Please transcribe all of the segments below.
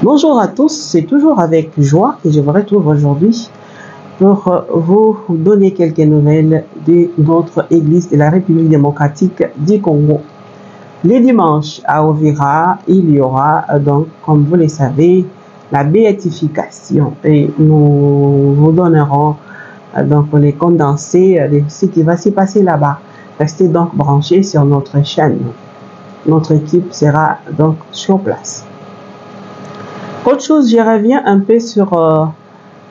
Bonjour à tous, c'est toujours avec joie que je vous retrouve aujourd'hui pour vous donner quelques nouvelles de notre Église de la République démocratique du Congo. Les dimanches à Ovira, il y aura donc, comme vous le savez, la béatification et nous vous donnerons donc les condensés de ce qui va s'y passer là-bas. Restez donc branchés sur notre chaîne. Notre équipe sera donc sur place. Autre chose, je reviens un peu sur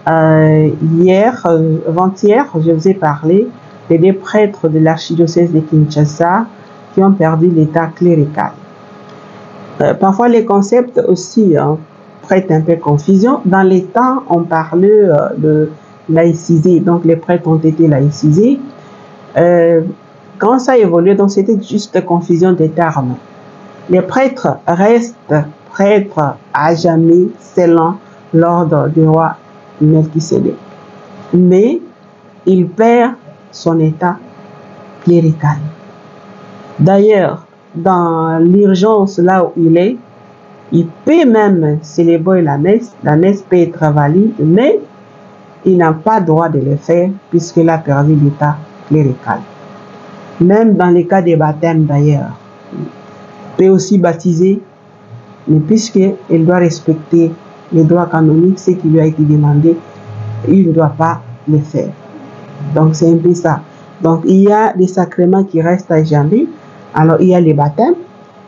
avant-hier, je vous ai parlé des deux prêtres de l'archidiocèse de Kinshasa qui ont perdu l'état clérical. Parfois, les concepts aussi prêtent un peu confusion. Dans les temps, on parlait de laïcisé, donc les prêtres ont été laïcisés. Quand ça a évolué, donc c'était juste confusion des termes. Les prêtres restent prêtres à jamais selon l'ordre du roi Melchisédek. Mais il perd son état clérical. D'ailleurs, dans l'urgence là où il peut même célébrer la messe peut être valide, mais il n'a pas droit de le faire puisqu'il a perdu l'état clérical. Même dans les cas des baptêmes d'ailleurs, il peut aussi baptiser, mais puisqu'il doit respecter les droits canoniques, ce qui lui a été demandé, il ne doit pas le faire. Donc c'est un peu ça. Donc il y a des sacrements qui restent à jamais. Alors il y a les baptêmes,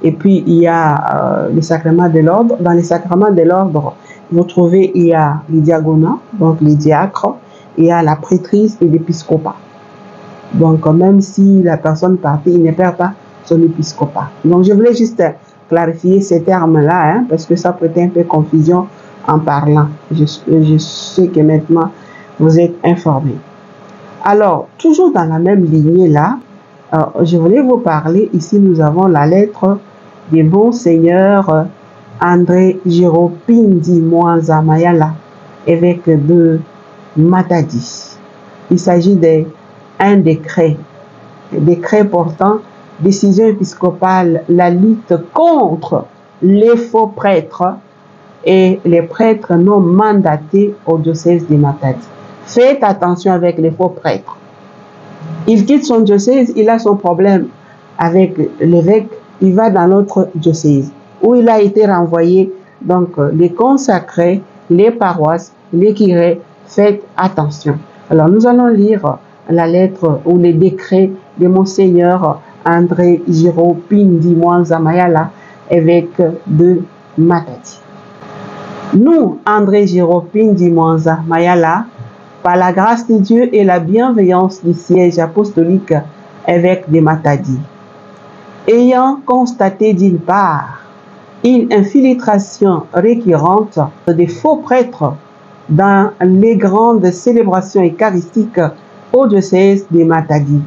et puis il y a les sacrements de l'ordre. Dans les sacrements de l'ordre, vous trouvez, il y a les diaconats, donc les diacres, il y a la prêtrise et l'épiscopat. Donc même si la personne partit, il ne perd pas son épiscopat. Donc je voulais juste clarifier ces termes-là, parce que ça peut être un peu confusion en parlant. Je sais que maintenant, vous êtes informés. Alors, toujours dans la même lignée-là, je voulais vous parler, ici nous avons la lettre du bon Seigneur André Giropindi Mwanza Mayala, évêque de Matadi. Il s'agit d'un décret portant décision épiscopale, la lutte contre les faux prêtres et les prêtres non mandatés au diocèse de Matadi. Faites attention avec les faux prêtres. Il quitte son diocèse, il a son problème avec l'évêque, il va dans l'autre diocèse où il a été renvoyé. Donc les consacrés, les paroisses, les curés, faites attention. Alors nous allons lire la lettre ou les décrets de Monseigneur André Giropindi Mwanza Mayala, évêque de Matadi. Nous, André Giropindi Mwanza Mayala, par la grâce de Dieu et la bienveillance du siège apostolique évêque de Matadi, ayant constaté d'une part une infiltration récurrente des faux prêtres dans les grandes célébrations eucharistiques au diocèse de Matadi.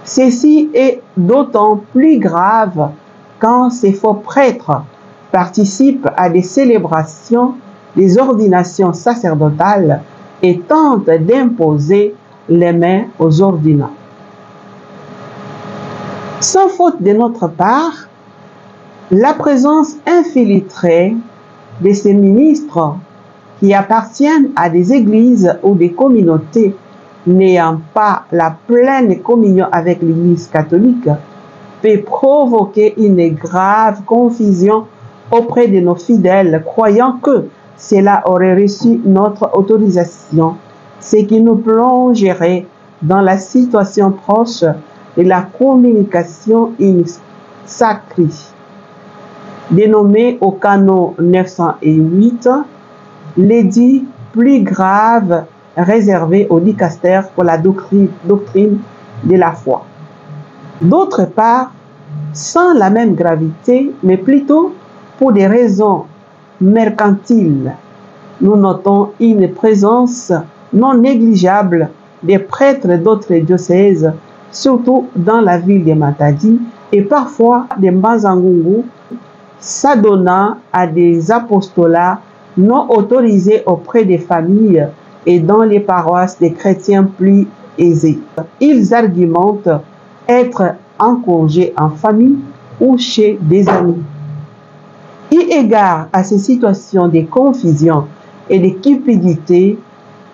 Ceci est d'autant plus grave quand ces faux prêtres participent à des célébrations, des ordinations sacerdotales et tentent d'imposer les mains aux ordinants. Sans faute de notre part, la présence infiltrée de ces ministres qui appartiennent à des églises ou des communautés n'ayant pas la pleine communion avec l'Église catholique peut provoquer une grave confusion auprès de nos fidèles, croyant que cela aurait reçu notre autorisation, ce qui nous plongerait dans la situation proche de la communication sacrée, dénommée au canon 908, l'édit plus grave réservé au dicaster pour la doctrine de la foi. D'autre part, sans la même gravité, mais plutôt pour des raisons mercantiles, nous notons une présence non négligeable des prêtres d'autres diocèses, surtout dans la ville de Matadi, et parfois des Mbazangungu, s'adonnant à des apostolats non autorisés auprès des familles et dans les paroisses des chrétiens plus aisés. Ils argumentent être en congé en famille ou chez des amis. Eu égard à ces situations de confusion et de cupidité,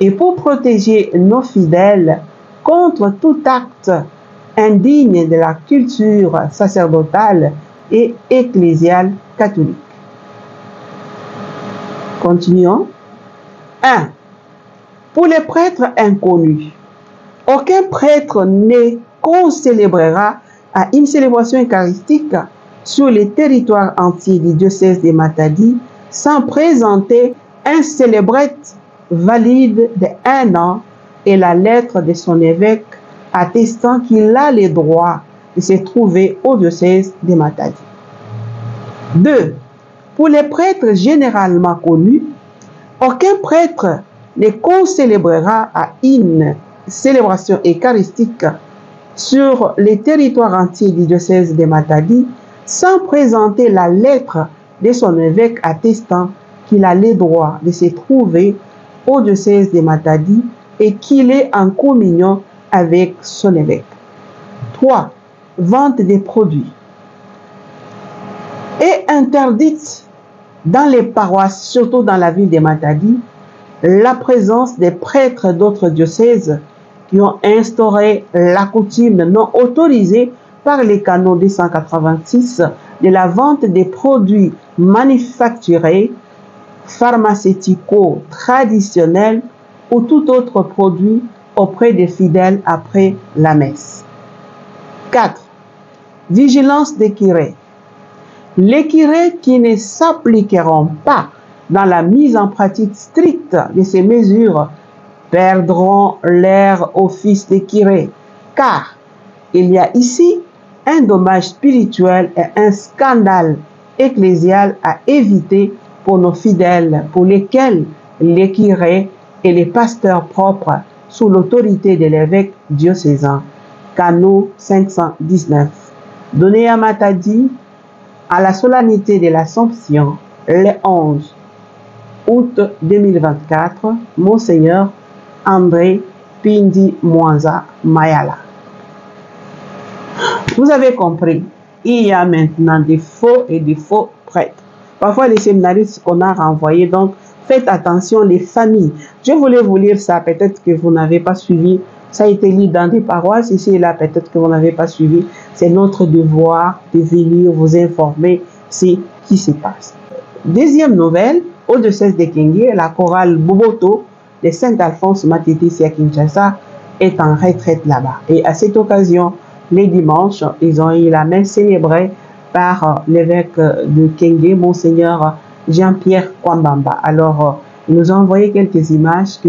et pour protéger nos fidèles contre tout acte indigne de la culture sacerdotale et ecclésiale catholique. Continuons. 1. Pour les prêtres inconnus, aucun prêtre ne co-célébrera à une célébration eucharistique sur le territoire entier du diocèse de Matadi sans présenter un célébrette valide de 1 an et la lettre de son évêque attestant qu'il a le droit de se trouver au diocèse de Matadi. 2. Pour les prêtres généralement connus, aucun prêtre ne co-célébrera à une célébration eucharistique sur le territoire entier du diocèse de Matadi sans présenter la lettre de son évêque attestant qu'il a le droit de se trouver au diocèse de Matadi et qu'il est en communion avec son évêque. 3. Vente des produits. Est interdite dans les paroisses, surtout dans la ville de Matadi, la présence des prêtres d'autres diocèses qui ont instauré la coutume non autorisée par les canons 286 de la vente des produits manufacturés, pharmaceutico traditionnels ou tout autre produit auprès des fidèles après la messe. 4. Vigilance des curés. Les curés qui ne s'appliqueront pas dans la mise en pratique stricte de ces mesures perdront leur office de curé, car il y a ici un dommage spirituel et un scandale ecclésial à éviter pour nos fidèles, pour lesquels les curés et les pasteurs propres sous l'autorité de l'évêque diocésain. Canon 519. Donné à Matadi à la solennité de l'Assomption le 11 août 2024, Monseigneur André Pindi Mwanza Mayala. Vous avez compris, il y a maintenant des faux et des faux prêtres. Parfois les séminaristes qu'on a renvoyés, donc faites attention les familles. Je voulais vous lire ça, peut-être que vous n'avez pas suivi. Ça a été lu dans des paroisses, ici et là, peut-être que vous n'avez pas suivi. C'est notre devoir de venir vous informer ce qui se passe. Deuxième nouvelle, au diocèse de Kenge, la chorale Boboto de Saint-Alphonse Matiti à Kinshasa est en retraite là-bas. Et à cette occasion, les dimanches, ils ont eu la messe célébrée par l'évêque de Kenge, Monseigneur Jean-Pierre Kwambamba. Alors, il nous a envoyé quelques images que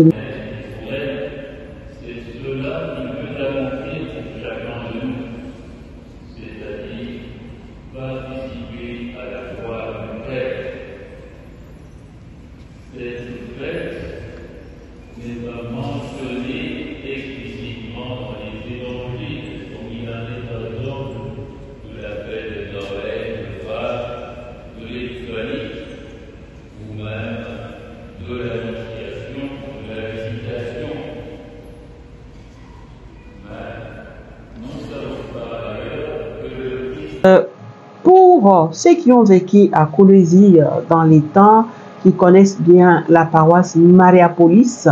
pour ceux qui ont vécu à Kolwezi dans les temps, qui connaissent bien la paroisse Mariapolis,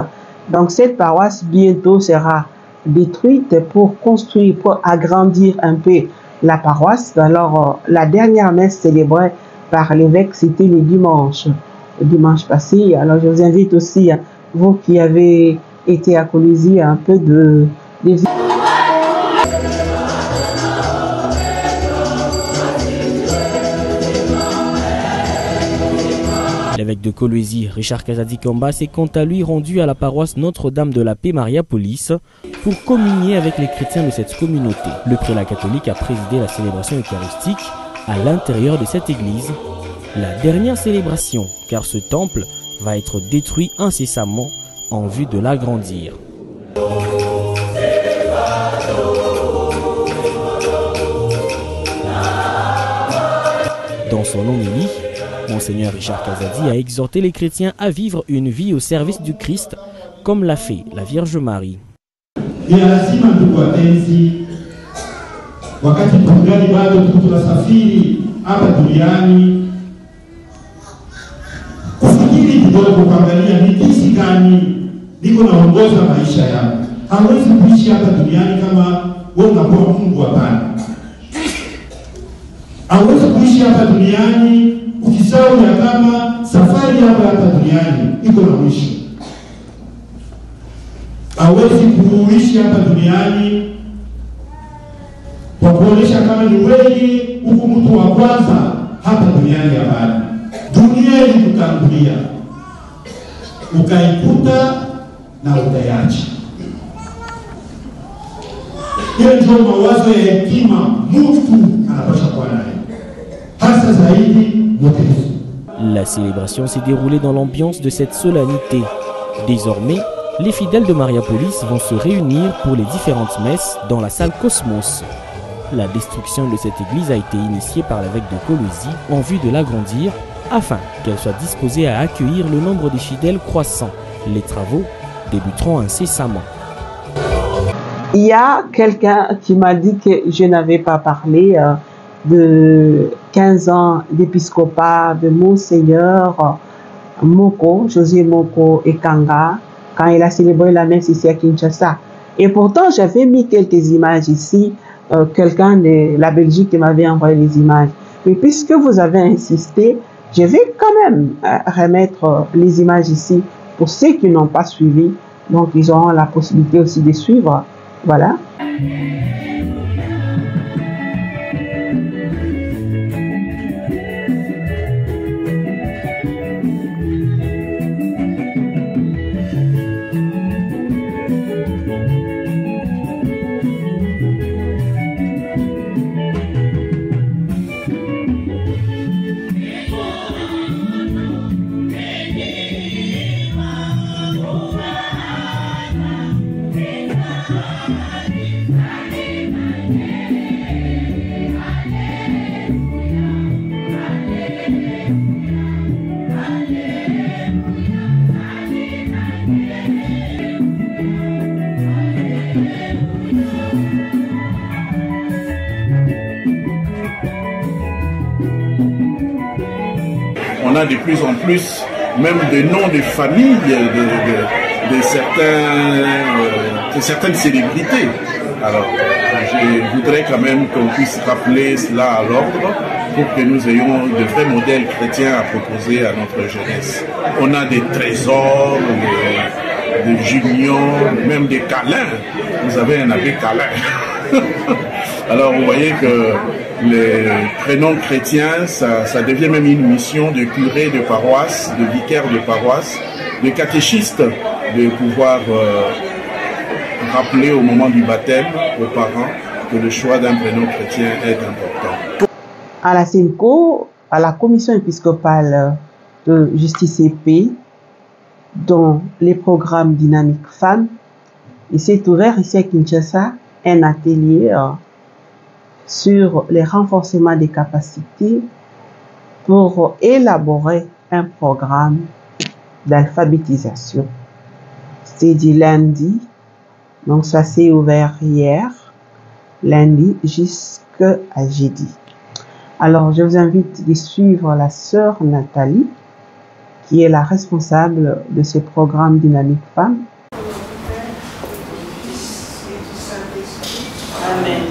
donc cette paroisse bientôt sera détruite pour construire, pour agrandir un peu la paroisse. Alors la dernière messe célébrée par l'évêque, c'était le dimanche passé. Alors je vous invite aussi, vous qui avez été à Kolwezi, un peu de L'évêque de Kolwezi, Richard Kazadi Kamba, s'est quant à lui rendu à la paroisse Notre-Dame de la Paix Mariapolis pour communier avec les chrétiens de cette communauté. Le prélat catholique a présidé la célébration eucharistique à l'intérieur de cette église. La dernière célébration, car ce temple va être détruit incessamment en vue de l'agrandir. Dans son homélie, Monseigneur Richard Kazadi a exhorté les chrétiens à vivre une vie au service du Christ, comme l'a fait la Vierge Marie. kidogo kuangalia ni jinsi gani niko naongoza maisha yangu. Hawezi kuishi hapa duniani kama wewe unakuwa Mungu, hapana. Hawezi kuishi hapa duniani ukisahau ya kama safari yako hapa duniani iko na mwisho. Hawezi kuishi hapa duniani kwa kuonesha kama ni wewe huku mtu wa kwanza hapa duniani, hapana. Dunia ilikutangulia, ukaikuta na utaiacha. Hiyo ndio mawazo ya hekima mtu anapaswa kuwa nayo, hasa zaidi Mkristo. La célébration s'est déroulée dans l'ambiance de cette solennité. Désormais, les fidèles de Mariapolis vont se réunir pour les différentes messes dans la salle Cosmos. La destruction de cette église a été initiée par l'évêque de Kolwezi en vue de l'agrandir afin qu'elle soit disposée à accueillir le nombre des fidèles croissant. Les travaux débuteront incessamment. Il y a quelqu'un qui m'a dit que je n'avais pas parlé de 15 ans d'épiscopat de Monseigneur Moko, José Moko Ekanga, quand il a célébré la messe ici à Kinshasa. Et pourtant, j'avais mis quelques images ici. Quelqu'un de la Belgique qui m'avait envoyé les images. Mais puisque vous avez insisté, je vais quand même remettre les images ici pour ceux qui n'ont pas suivi. Donc, ils auront la possibilité aussi de suivre. Voilà. On a de plus en plus même des noms de familles de certaines célébrités. Alors, je voudrais quand même qu'on puisse rappeler cela à l'ordre pour que nous ayons de vrais modèles chrétiens à proposer à notre jeunesse. On a des trésors, des unions, même des câlins. Vous avez un abbé câlin. Alors, vous voyez que les prénoms chrétiens, ça devient même une mission de curé de paroisse, de vicaire de paroisse, de catéchiste, de pouvoir rappeler au moment du baptême aux parents que le choix d'un prénom chrétien est important. À la CENCO, à la commission épiscopale de justice et paix, dans les programmes dynamiques femmes, il s'est ouvert ici à Kinshasa un atelier sur les renforcements des capacités pour élaborer un programme d'alphabétisation. C'est dit lundi, donc ça s'est ouvert hier, lundi jusqu'à jeudi. Alors je vous invite de suivre la sœur Nathalie, qui est la responsable de ce programme Dynamique Femmes. Amen.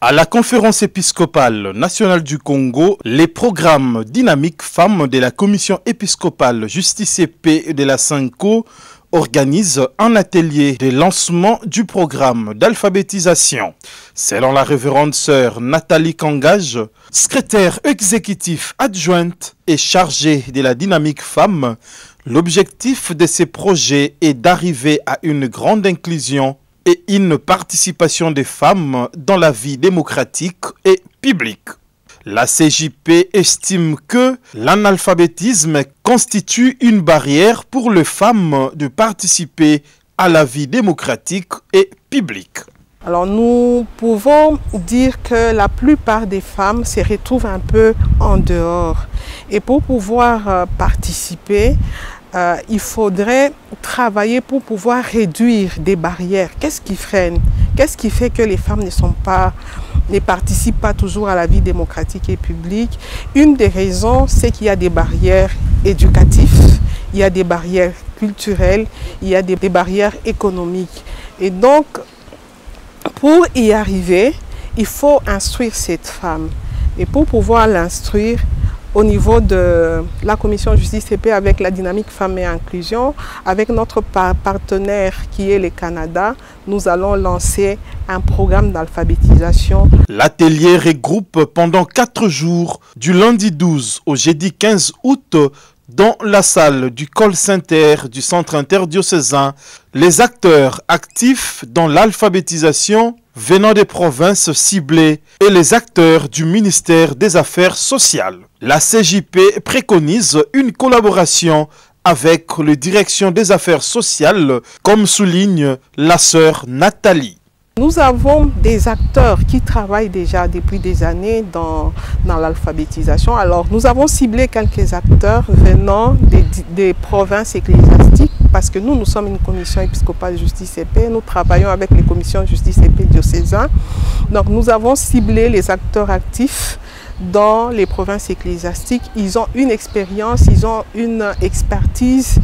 À la conférence épiscopale nationale du Congo, les programmes Dynamique Femmes de la commission épiscopale Justice et Paix de la CENCO organisent un atelier de lancement du programme d'alphabétisation. Selon la révérende sœur Nathalie Kangage, secrétaire exécutif adjointe et chargée de la Dynamique Femmes, l'objectif de ces projets est d'arriver à une grande inclusion et une participation des femmes dans la vie démocratique et publique. La CJP estime que l'analphabétisme constitue une barrière pour les femmes de participer à la vie démocratique et publique. Alors nous pouvons dire que la plupart des femmes se retrouvent un peu en dehors. Et pour pouvoir participer, il faudrait travailler pour pouvoir réduire des barrières. Qu'est-ce qui freine? Qu'est-ce qui fait que les femmes ne sont pas ne participent pas toujours à la vie démocratique et publique. Une des raisons, c'est qu'il y a des barrières éducatives, il y a des barrières culturelles, il y a des barrières économiques. Et donc, pour y arriver, il faut instruire cette femme. Et pour pouvoir l'instruire, au niveau de la commission justice et paix avec la dynamique femmes et inclusion, avec notre partenaire qui est le Canada, nous allons lancer un programme d'alphabétisation. L'atelier regroupe pendant 4 jours, du lundi 12 au jeudi 15 août, dans la salle du call center du centre interdiocésain, les acteurs actifs dans l'alphabétisation venant des provinces ciblées et les acteurs du ministère des Affaires sociales. La CJP préconise une collaboration avec la direction des affaires sociales, comme souligne la sœur Nathalie. Nous avons des acteurs qui travaillent déjà depuis des années dans l'alphabétisation. Alors, nous avons ciblé quelques acteurs venant des provinces ecclésiastiques parce que nous sommes une commission épiscopale justice et paix. Nous travaillons avec les commissions justice et paix diocésaines. Donc, nous avons ciblé les acteurs actifs dans les provinces ecclésiastiques. Ils ont une expérience, ils ont une expertise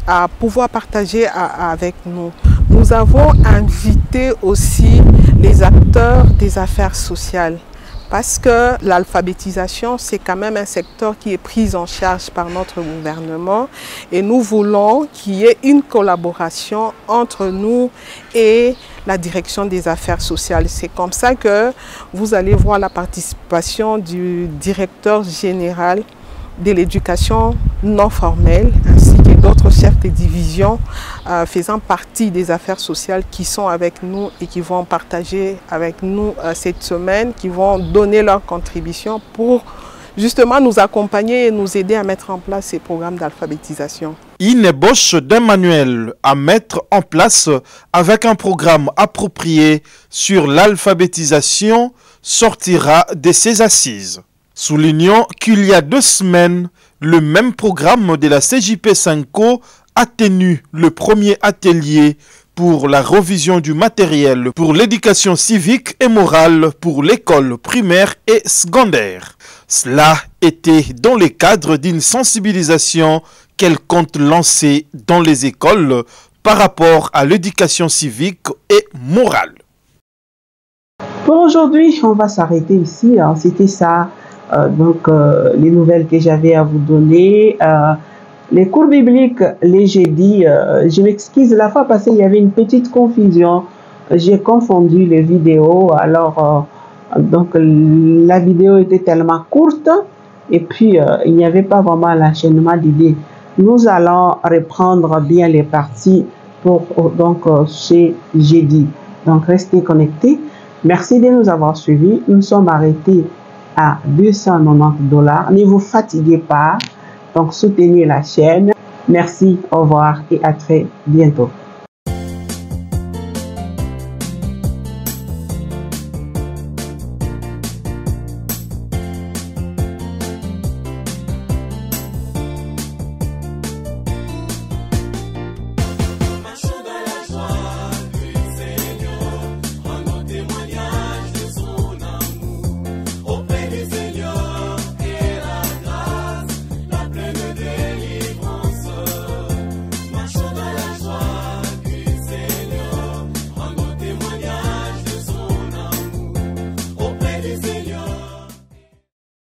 à pouvoir partager avec nous. Nous avons invité aussi les acteurs des affaires sociales parce que l'alphabétisation, c'est quand même un secteur qui est pris en charge par notre gouvernement et nous voulons qu'il y ait une collaboration entre nous et la direction des affaires sociales. C'est comme ça que vous allez voir la participation du directeur général de l'éducation non formelle ainsi que d'autres chefs de division faisant partie des affaires sociales qui sont avec nous et qui vont partager avec nous cette semaine, qui vont donner leur contribution pour justement nous accompagner et nous aider à mettre en place ces programmes d'alphabétisation. Une ébauche d'un manuel à mettre en place avec un programme approprié sur l'alphabétisation sortira de ces assises. Soulignons qu'il y a 2 semaines, le même programme de la CJP Sanko a tenu le premier atelier pour la révision du matériel pour l'éducation civique et morale pour l'école primaire et secondaire. Cela était dans le cadre d'une sensibilisation qu'elle compte lancer dans les écoles par rapport à l'éducation civique et morale. Pour aujourd'hui, on va s'arrêter ici. C'était ça. Les nouvelles que j'avais à vous donner. Les cours bibliques, les jeudis, je m'excuse la fois passée, il y avait une petite confusion. J'ai confondu les vidéos. Alors, la vidéo était tellement courte et puis il n'y avait pas vraiment l'enchaînement d'idées. Nous allons reprendre bien les parties pour chez jeudi. Donc, restez connectés. Merci de nous avoir suivis. Nous sommes arrêtés à $290. Ne vous fatiguez pas. Donc, soutenez la chaîne. Merci, au revoir et à très bientôt.